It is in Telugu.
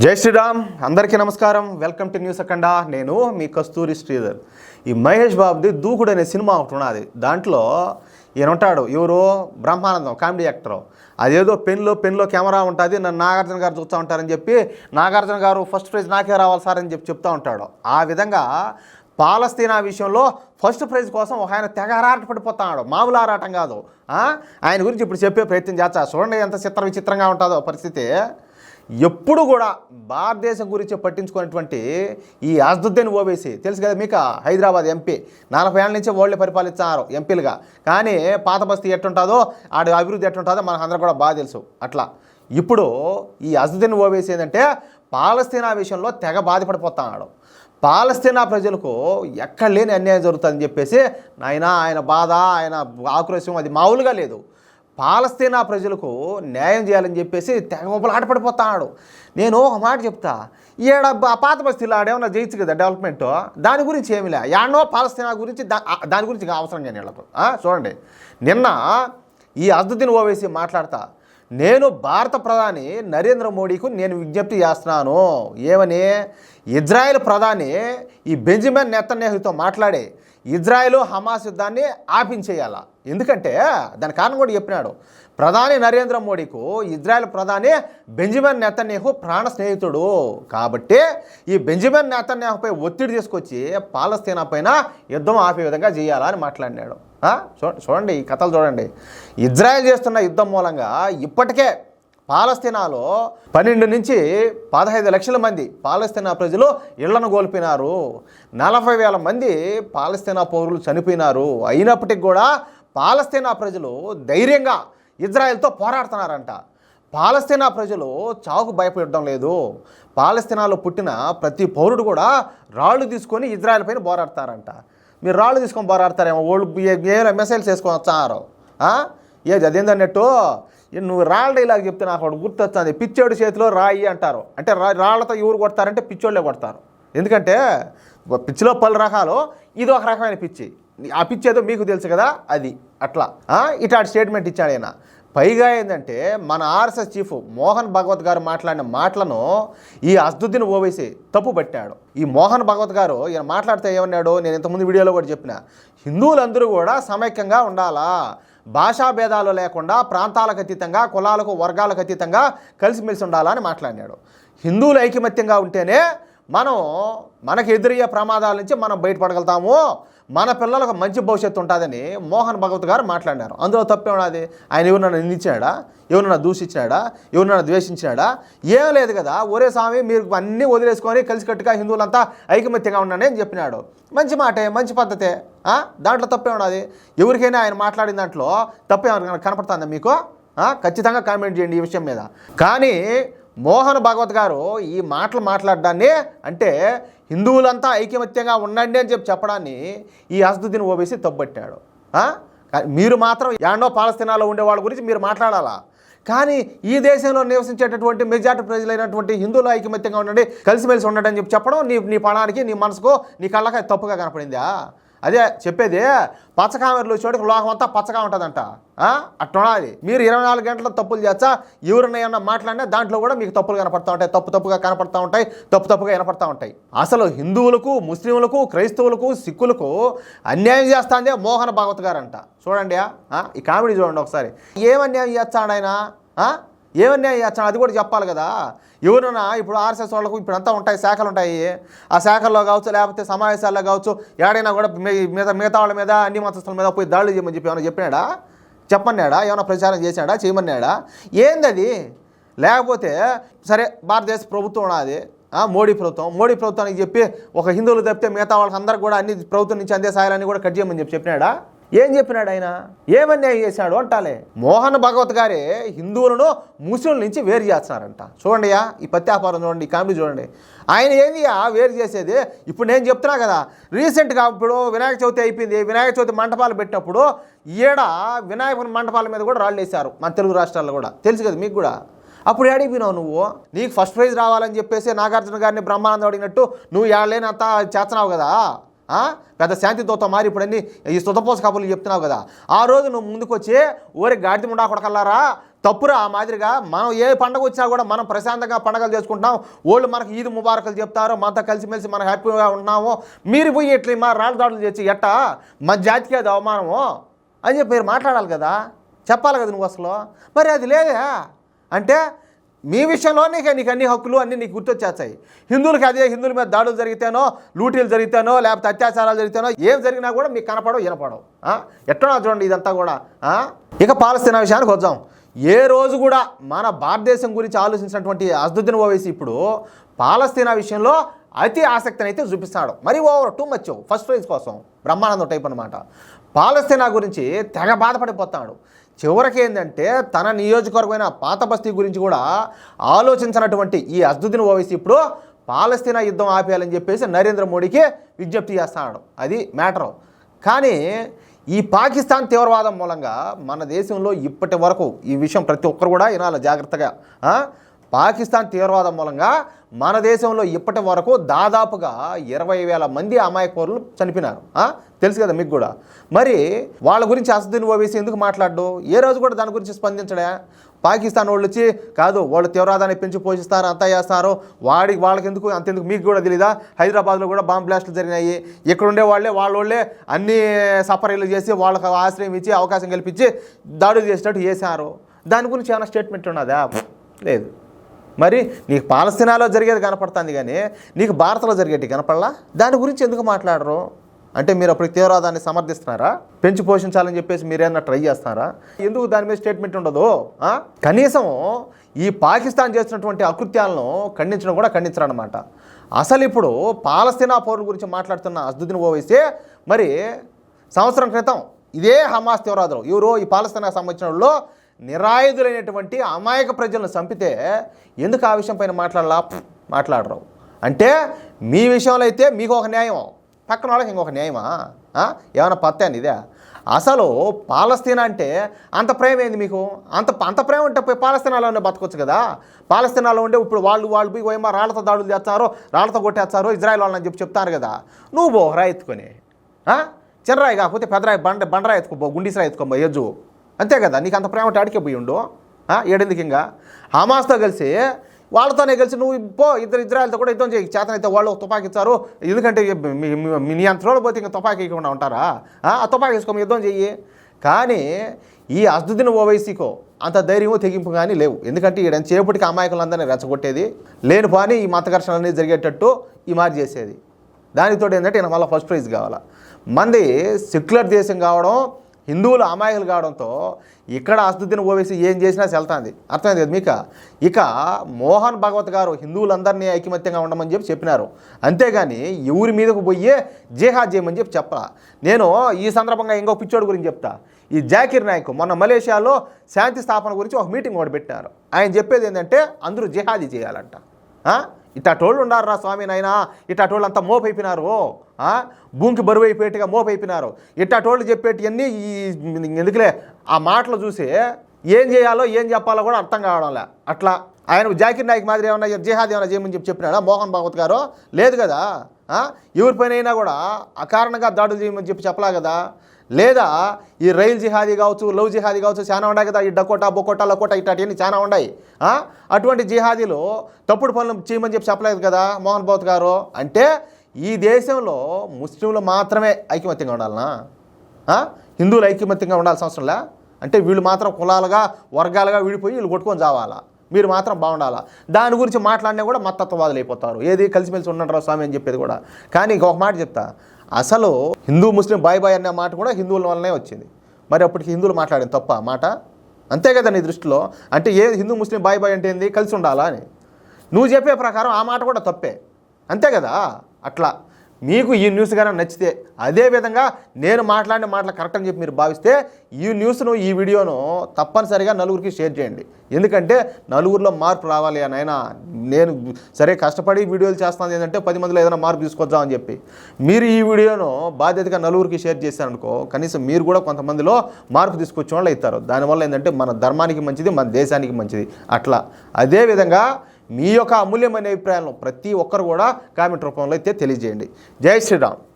జై శ్రీరామ్, అందరికీ నమస్కారం. వెల్కమ్ టు న్యూస్ అఖండ. నేను మీ కస్తూరి శ్రీధర్. ఈ మహేష్ బాబుది దూకుడు అనే సినిమా ఒకటి ఉన్నది. దాంట్లో ఈయన ఉంటాడు, ఎవరో బ్రహ్మానందం, కామెడీ యాక్టర్. అదేదో పెన్లో కెమెరా ఉంటుంది, నన్ను నాగార్జున గారు చూస్తూ ఉంటారని చెప్పి నాగార్జున గారు ఫస్ట్ ప్రైజ్ నాకే రావాలి సార్ అని చెప్తూ ఉంటాడు. ఆ విధంగా పాలస్తీనా విషయంలో ఫస్ట్ ప్రైజ్ కోసం ఒక ఆయన తెగ ఆరాటపడిపోతున్నాడు. మామూలు ఆరాటం కాదు. ఆయన గురించి ఇప్పుడు చెప్పే ప్రయత్నం చేస్తా. చూడండి ఎంత విచిత్రంగా ఉంటుందో పరిస్థితి. ఎప్పుడు కూడా భారతదేశం గురించి పట్టించుకున్నటువంటి ఈ అసదుద్దీన్ ఓవైసీ తెలుసు కదా మీకు, హైదరాబాద్ ఎంపీ. 40 ఏళ్ళ నుంచి వాళ్ళే పరిపాలిస్తున్నారు ఎంపీలుగా. కానీ పాత బస్తీ ఎట్టుంటుందో, ఆడ అభివృద్ధి ఎట్టుంటుందో మనకు అందరూ కూడా బాగా తెలుసు. అట్లా ఇప్పుడు ఈ అసదుద్దీన్ ఓవైసీ ఏంటంటే పాలస్తీనా విషయంలో తెగ బాధపడిపోతున్నాడు. పాలస్తీనా ప్రజలకు ఎక్కడ లేని అన్యాయం జరుగుతుందని చెప్పేసి ఆయన బాధ, ఆయన ఆక్రోశం అది మామూలుగా లేదు. పాలస్తీనా ప్రజలకు న్యాయం చేయాలని చెప్పేసి తెగ ఆటపడిపోతున్నాడు. నేను ఒక మాట చెప్తా, ఆ పాత బస్తీలో ఆడేమన్నా చేయొచ్చు కదా డెవలప్మెంట్, దాని గురించి ఏమిలే. యాడనో పాలస్తీనా గురించి దాని గురించి అవసరం కానీ వీళ్ళకు. చూడండి, నిన్న ఈ అసదుద్దీన్ ఓవైసీ మాట్లాడతా, నేను భారత ప్రధాని నరేంద్ర మోడీకు నేను విజ్ఞప్తి చేస్తున్నాను. ఏమని? ఇజ్రాయెల్ ప్రధాని ఈ బెంజమిన్ నెతన్యాహుతో మాట్లాడి ఇజ్రాయెల్ హమాస్ యుద్ధాన్ని ఆపించేయాల. ఎందుకంటే దాని కారణం కూడా చెప్పినాడు. ప్రధాని నరేంద్ర మోడీకు ఇజ్రాయెల్ ప్రధాని బెంజమిన్ నెతన్యాహు ప్రాణ స్నేహితుడు కాబట్టి ఈ బెంజమిన్ నెతన్యాహుపై ఒత్తిడి తీసుకొచ్చి పాలస్తీనా పైన యుద్ధం ఆపే విధంగా చేయాలని మాట్లాడినాడు. చూడండి ఈ కథలు చూడండి. ఇజ్రాయెల్ చేస్తున్న యుద్ధం మూలంగా ఇప్పటికే పాలస్తీనాలో 12 నుంచి 15 లక్షల మంది పాలస్తీనా ప్రజలు ఇళ్లను కోల్పోయినారు. 40,000 మంది పాలస్తీనా పౌరులు చనిపోయినారు. అయినప్పటికీ కూడా పాలస్తీనా ప్రజలు ధైర్యంగా ఇజ్రాయెల్తో పోరాడుతున్నారంట. పాలస్తీనా ప్రజలు చావుకు భయపడడం లేదు. పాలస్తీనాలో పుట్టిన ప్రతి పౌరుడు కూడా రాళ్ళు తీసుకొని ఇజ్రాయెల్ పైన పోరాడతారంట. మీరు రాళ్ళు తీసుకొని పోరాడతారేమో, వాళ్ళు ఏ మెసేజ్ చేసుకొని వచ్చారు. ఏది అదేందన్నట్టు నువ్వు రాళ్ళ డైలాగ్ చెప్తే నాకు ఒకటి గుర్తొస్తుంది. పిచ్చోడి చేతిలో రాయి అంటారు. అంటే రాళ్లతో ఎవరు కొడతారంటే పిచ్చోళ్ళే కొడతారు. ఎందుకంటే పిచ్చిలో పలు రకాలు, ఇది ఒక రకమైన పిచ్చి. ఆ పిచ్చి ఏదో మీకు తెలుసు కదా, అది అట్లా ఇట్లాంటి స్టేట్మెంట్ ఇచ్చాడు ఆయన. పైగా ఏంటంటే మన ఆర్ఎస్ఎస్ చీఫ్ మోహన్ భగవత్ గారు మాట్లాడిన మాటలను ఈ అసదుద్దీన్ ఓవైసీ తప్పు పట్టాడు. ఈ మోహన్ భగవత్ గారు ఈయన మాట్లాడితే ఏమన్నాడు, నేను ఇంతకుముందు వీడియోలో కూడా చెప్పిన, హిందువులందరూ కూడా సమైక్యంగా ఉండాలా, భాషా భేదాలు లేకుండా ప్రాంతాలకు అతీతంగా, కులాలకు వర్గాలకు అతీతంగా కలిసిమెలిసి ఉండాలని మాట్లాడినాడు. హిందువులు ఐకమత్యంగా ఉంటేనే మనకు ఎదురయ్యే ప్రమాదాల నుంచి మనం బయటపడగలుగుతాము, మన పిల్లలకు మంచి భవిష్యత్తు ఉంటుందని మోహన్ భగవత్ గారు మాట్లాడినారు. అందులో తప్పేమన్నది? ఆయన ఎవరినైనా నిందించినాడా, ఎవరినైనా దూషించినాడా, ఎవరినైనా ద్వేషించినాడా? ఏం లేదు కదా. ఒరే స్వామి, మీరు అన్నీ వదిలేసుకొని కలిసికట్టుగా హిందువులంతా ఐకమత్యంగా ఉండండి అని చెప్పినాడు. మంచి మాటే, మంచి పద్ధతే. దాంట్లో తప్పేమన్నది? ఎవరికైనా ఆయన మాట్లాడిన దాంట్లో తప్పేమన్నా కనపడుతుందా మీకు? ఖచ్చితంగా కామెంట్ చేయండి ఈ విషయం మీద. కానీ మోహన్ భగవత్ గారు ఈ మాటలు మాట్లాడడాన్ని, అంటే హిందువులంతా ఐకమత్యంగా ఉండండి అని చెప్పడాన్ని ఈ అసదుద్దీన్ ఓవైసీ తప్పుపట్టాడు. మీరు మాత్రం యాడనో పాలస్తీనాలో ఉండే వాళ్ళ గురించి మీరు మాట్లాడాలా, కానీ ఈ దేశంలో నివసించేటటువంటి మెజార్టీ ప్రజలైనటువంటి హిందువులు ఐకమత్యంగా ఉండండి, కలిసిమెలిసి ఉండండి అని చెప్పడం నీ పణానికి, నీ మనసుకు, నీ కళ్ళకి తప్పుగా కనపడిందా? అదే చెప్పేది, పచ్చకామెరలు చోటుకు లోకం అంతా పచ్చగా ఉంటుందంట. అట్టున్నది. మీరు 24 గంటల తప్పులు చేస్తా, ఎవరిని ఏమన్నా మాట్లాడినా దాంట్లో కూడా మీకు తప్పులు కనపడతా ఉంటాయి, తప్పుగా కనపడతా ఉంటాయి, తప్పుగా వినపడతా ఉంటాయి. అసలు హిందువులకు, ముస్లింలకు, క్రైస్తవులకు, సిక్కులకు అన్యాయం చేస్తాందే మోహన్ భగవత్ గారు అంట. చూడండి ఈ కామెడీ చూడండి ఒకసారి. ఏం అన్యాయం చేస్తాడు ఆయన? ఏమన్యాయం చేస్తాడు అది కూడా చెప్పాలి కదా. ఎవరైనా ఇప్పుడు ఆర్ఎస్ఎస్ వాళ్ళకు ఇప్పుడంతా ఉంటాయి, శాఖలు ఉంటాయి. ఆ శాఖల్లో కావచ్చు, లేకపోతే సమావేశాల్లో కావచ్చు, ఏడైనా కూడా మిగతా వాళ్ళ మీద, అన్ని మతస్థుల మీద పోయి దాడులు చేయమని చెప్పి ఏమైనా చెప్పినాడా? చెప్పన్నాడా? ఏమైనా ప్రచారం చేశాడా? చేయమన్నాడా? ఏందది? లేకపోతే సరే, భారతదేశ ప్రభుత్వం ఉన్నది, మోడీ ప్రభుత్వానికి చెప్పి ఒక హిందువులు తప్పితే మిగతా వాళ్ళకి అందరికి కూడా అన్ని ప్రభుత్వం నుంచి అందే సాయాలని కూడా కట్ చేయమని చెప్పినాడా? ఏం చెప్పినాడు ఆయన? ఏమన్యాయం చేశాడు అంటాలే. మోహన్ భగవత్ గారే హిందువులను ముస్లింల నుంచి వేరు చేస్తున్నారంట. చూడండి ఈ పత్యాపారం చూడండి, ఈ కామెడీ చూడండి. ఆయన ఏంది వేరు చేసేది? ఇప్పుడు నేను చెప్తున్నా కదా, రీసెంట్గా ఇప్పుడు వినాయక చవితి అయిపోయింది. వినాయక చవితి మంటపాలు పెట్టినప్పుడు వినాయక మంటపాల మీద కూడా రాళ్ళు వేశారు మన తెలుగు రాష్ట్రాల్లో కూడా, తెలుసు కదా మీకు కూడా. అప్పుడు ఏడిపోయినావు నువ్వు? నీకు ఫస్ట్ ప్రైజ్ రావాలని చెప్పేసి నాగార్జున గారిని బ్రహ్మానందం అడిగినట్టు నువ్వు ఏడలేనంత చేస్తున్నావు కదా. పెద్ద శాంతిదూత మారి ఇప్పుడు అన్ని ఈ సుధపోస కబుర్లు చెప్తున్నావు కదా. ఆ రోజు నువ్వు ముందుకు వచ్చి ఊరి గాడిద ముండా కొడకల్లారా తప్పురా. ఆ మాదిరిగా మనం ఏ పండగ వచ్చినా కూడా మనం ప్రశాంతంగా పండగలు చేసుకుంటున్నాం. వాళ్ళు మనకు ఈద్ ముబారకులు చెప్తారు, మనతో కలిసిమెలిసి మనం హ్యాపీగా ఉన్నాము. మీరు పోయి ఇట్లా మా రాళ్ళ దాడులు చేసి ఎట్టా మన జాతికి అది అవమానము అని చెప్పి మీరు మాట్లాడాలి కదా, చెప్పాలి కదా నువ్వు అసలు. మరి అది లేదా అంటే మీ విషయంలో నీకు అన్ని హక్కులు అన్నీ నీకు గుర్తొచ్చేస్తాయి. హిందువులకి అదే హిందువుల మీద దాడులు జరిగితేనో, లూటీలు జరిగితేనో, లేకపోతే అత్యాచారాలు జరిగితేనో ఏం జరిగినా కూడా మీకు కనపడవు వినపడవు. ఎట్టనో చూడండి ఇదంతా కూడా. ఇక పాలస్తీనా విషయానికి వద్దాం. ఏ రోజు కూడా మన భారతదేశం గురించి ఆలోచించినటువంటి అసదుద్దీన్ ఓవైసీ ఇప్పుడు పాలస్తీనా విషయంలో అతి ఆసక్తిని అయితే చూపిస్తాడు. మరి over too much first prize కోసం బ్రహ్మానందం టైప్ అనమాట. పాలస్తీనా గురించి తెగ బాధపడిపోతాడు. చివరికి ఏంటంటే తన నియోజకవర్గమైన పాత బస్తీ గురించి కూడా ఆలోచించినటువంటి ఈ అసదుద్దీన్ ఓవైసీ ఇప్పుడు పాలస్తీనా యుద్ధం ఆపేయాలని చెప్పేసి నరేంద్ర మోడీకి విజ్ఞప్తి చేస్తున్నాడు. అది మ్యాటరు. కానీ ఈ పాకిస్తాన్ తీవ్రవాదం మూలంగా మన దేశంలో ఇప్పటి వరకు ఈ విషయం ప్రతి ఒక్కరు కూడా వినాలి జాగ్రత్తగా. పాకిస్తాన్ తీవ్రవాదం మూలంగా మన దేశంలో ఇప్పటి వరకు దాదాపుగా 20,000 మంది అమాయకులు చనిపోయినారు. తెలుసు కదా మీకు కూడా. మరి వాళ్ళ గురించి అసదుద్దీన్ ఓవైసీ ఎందుకు మాట్లాడు? ఏ రోజు కూడా దాని గురించి స్పందించడా? పాకిస్తాన్ వాళ్ళు వచ్చి కాదు వాళ్ళు తీవ్రవాదాన్ని పెంచి పోషిస్తారు, అంతా చేస్తారు, వాళ్ళకి అంతెందుకు మీకు కూడా తెలీదా? హైదరాబాద్లో కూడా బాంబ్ బ్లాస్టులు జరిగినాయి. ఇక్కడ ఉండే వాళ్ళే అన్ని సఫరీలు చేసి వాళ్ళకి ఆశ్రయం ఇచ్చి అవకాశం కల్పించి దాడులు చేసినట్టు చేశారు. దాని గురించి ఏమైనా స్టేట్మెంట్ ఉన్నదా? లేదు. మరి నీకు పాలస్తీనాలో జరిగేది కనపడుతుంది కానీ నీకు భారత్లో జరిగేది కనపడలా? దాని గురించి ఎందుకు మాట్లాడరు? అంటే మీరు అప్పుడు తీవ్రవాదాన్ని సమర్థిస్తున్నారా? పెంచి పోషించాలని చెప్పేసి మీరేమన్నా ట్రై చేస్తున్నారా? ఎందుకు దాని మీద స్టేట్మెంట్ ఉండదు? కనీసం ఈ పాకిస్తాన్ చేస్తున్నటువంటి అకృత్యాలను ఖండించడం కూడా ఖండించరన్నమాట. అసలు ఇప్పుడు పాలస్తీనా పౌరుల గురించి మాట్లాడుతున్న అసదుద్దీన్ ఓవైసీ మరి సంవత్సరం క్రితం ఇదే హమాస్ తీవ్రవాదులు ఎవరో ఈ పాలస్తీనాకు సంబంధించిన వాళ్ళు నిరాయుధులైనటువంటి అమాయక ప్రజలను చంపితే ఎందుకు ఆ విషయం పైన మాట్లాడరు? అంటే మీ విషయంలో అయితే మీకు ఒక న్యాయం, పక్కన వాళ్ళకి ఇంకొక న్యాయమా? ఏమైనా పత్తాను ఇదే? అసలు పాలస్తీనా అంటే అంత ప్రేమ ఏంది మీకు? అంత ప్రేమ ఉంటే పాలస్తీనాలోనే బతకొచ్చు కదా. పాలస్తీనాలో ఉండే ఇప్పుడు వాళ్ళు పోయి ఏమో రాళ్లతో దాడులు చేస్తారో, రాళ్లతో కొట్టేస్తారో ఇజ్రాయెల్ వాళ్ళని చెప్తారు కదా. నువ్వు బో రాయి ఎత్తుకొని చిన్నరాయి కాకపోతే పెద్దరాయి బండరాయి ఎత్తుకోబో, గుండీసరాయి ఎత్తుకోబో ఎజ్జు, అంతే కదా. నీకు అంత ప్రేమ అడిగే పోయి ఉండు. ఏడెందుకు ఇంకా హమాస్తో కలిసి వాళ్ళతోనే కలిసి నువ్వు ఇజ్రాయెల్తో కూడా యుద్ధం చేయి. చేతనైతే వాళ్ళు తుపాకీ ఇచ్చారు, ఎందుకంటే నీ అంత రోజులు పోతే ఇంకా తుపాకీ ఇవ్వకుండా ఉంటారా? ఆ తుపాకీ వేసుకో యుద్ధం చెయ్యి. కానీ ఈ అసదుద్దీన్ ఓవైసీకో అంత ధైర్యమో తెగింపు కానీ లేవు. ఎందుకంటే ఈడని చేపటికి అమాయకులందరినీ రెచ్చగొట్టేది, లేని పాని ఈ మత ఘర్షణలు అనేది జరిగేటట్టు ఈ మారి చేసేది. దానితో ఏంటంటే ఈయన మళ్ళీ ఫస్ట్ ప్రైజ్ కావాలా. మంది సెక్యులర్ దేశం కావడం, హిందువులు అమాయకులు కావడంతో ఇక్కడ అసదుద్దీన్ ఓవైసీ ఏం చేసినా చెల్తాంది. అర్థమైంది కదా మీకు? ఇక మోహన్ భగవత్ గారు హిందువులందరినీ ఐకమత్యంగా ఉండమని చెప్పినారు. అంతేగాని ఎవరి మీదకు పోయి జిహాద్ చేయమని చెప్పలా. నేను ఈ సందర్భంగా ఇంకో పిచ్చోడు గురించి చెప్తా. ఈ జాకిర్ నాయక్ మొన్న మలేషియాలో శాంతి స్థాపన గురించి ఒక మీటింగ్ ఒకటి పెట్టారు. ఆయన చెప్పేది ఏంటంటే అందరూ జిహాదీ చేయాలంట. ఇట్టోళ్ళు ఉండారు రా స్వామి నాయన, ఇట్టోళ్ళు అంతా మోపైపోయినారు, భూమికి బరువు అయిపోయేట్టుగా మోపైపోయినారు. ఇట్టోళ్ళు చెప్పేటివన్నీ ఈ ఎందుకులే ఆ మాటలు చూసి ఏం చేయాలో ఏం చెప్పాలో కూడా అర్థం కావడంలే. అట్లా ఆయన జాకిర్ నాయక్ మాదిరి ఏమన్నా జిహాద్ ఏమైనా చేయమని చెప్పినాడా మోహన్ భాగవత్ గారు? లేదు కదా. ఎవరిపైన అయినా కూడా అకారణంగా దాడులు చేయమని చెప్పలా కదా. లేదా ఈ రైల్ జిహాదీ కావచ్చు, లవ్ జిహాదీ కావచ్చు, చాలా ఉన్నాయి కదా. ఈ డకోటా బొకోటా లకోటా ఇట్లాంటివన్నీ చాలా ఉన్నాయి. అటువంటి జిహాదీలు తప్పుడు పనులు చేయమని చెప్పలేదు కదా మోహన్ భాగవత్ గారు. అంటే ఈ దేశంలో ముస్లింలు మాత్రమే ఐకమత్యంగా ఉండాలనా? హిందువులు ఐకమత్యంగా ఉండాల్సిన అవసరంలే. అంటే వీళ్ళు మాత్రం కులాలుగా వర్గాలుగా విడిపోయి వీళ్ళు కొట్టుకొని చావాలా, మీరు మాత్రం బాగుండాలా. దాని గురించి మాట్లాడినా కూడా మతత్వవాదులు అయిపోతారు. ఏది కలిసిమెలిసి ఉండరా స్వామి అని చెప్పేది కూడా. కానీ ఇంకొక మాట చెప్తా, అసలు హిందూ ముస్లిం బాయ్ బాయ్ అనే మాట కూడా హిందువుల వల్లనే వచ్చింది. మరి అప్పటికి హిందువులు మాట్లాడింది తప్ప మాట? అంతే కదా నీ దృష్టిలో? అంటే ఏ హిందూ ముస్లిం బాయ్ బాయ్ అంటే ఏంది? కలిసి ఉండాలా అని నువ్వు చెప్పే ప్రకారం ఆ మాట కూడా తప్పే, అంతే కదా. అట్లా మీకు ఈ న్యూస్ కానీ నచ్చితే, అదేవిధంగా నేను మాట్లాడిన మాటలు కరెక్ట్ అని చెప్పి మీరు భావిస్తే ఈ న్యూస్ను ఈ వీడియోను తప్పనిసరిగా నలుగురికి షేర్ చేయండి. ఎందుకంటే నలుగురిలో మార్పు రావాలి అని అయినా నేను సరే కష్టపడి వీడియోలు చేస్తాను ఏంటంటే 10 మందిలో ఏదైనా మార్పు తీసుకొద్దామని చెప్పి మీరు ఈ వీడియోను బాధ్యతగా నలుగురికి షేర్ చేశారనుకో కనీసం మీరు కూడా కొంతమందిలో మార్పు తీసుకొచ్చే వాళ్ళు అవుతారు. దానివల్ల ఏంటంటే మన ధర్మానికి మంచిది, మన దేశానికి మంచిది. అట్లా అదేవిధంగా మీ యొక్క అమూల్యమైన అభిప్రాయాలను ప్రతి ఒక్కరు కూడా కామెంట్ రూపంలో అయితే తెలియజేయండి. జై శ్రీరామ్.